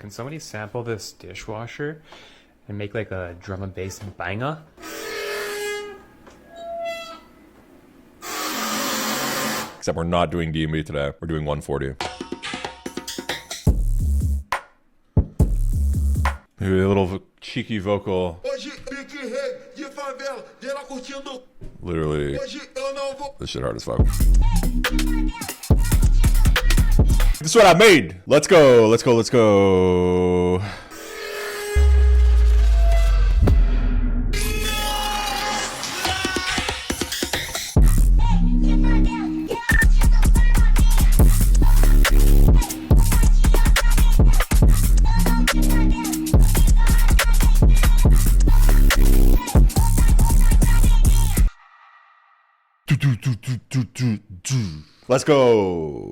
Can somebody sample this dishwasher and make like a drum and bass banger? Except we're not doing D&B today. We're doing 140. Maybe a little cheeky vocal. Literally, this shit hard as fuck. This is what I made. Let's go, let's go, let's go. Let's go.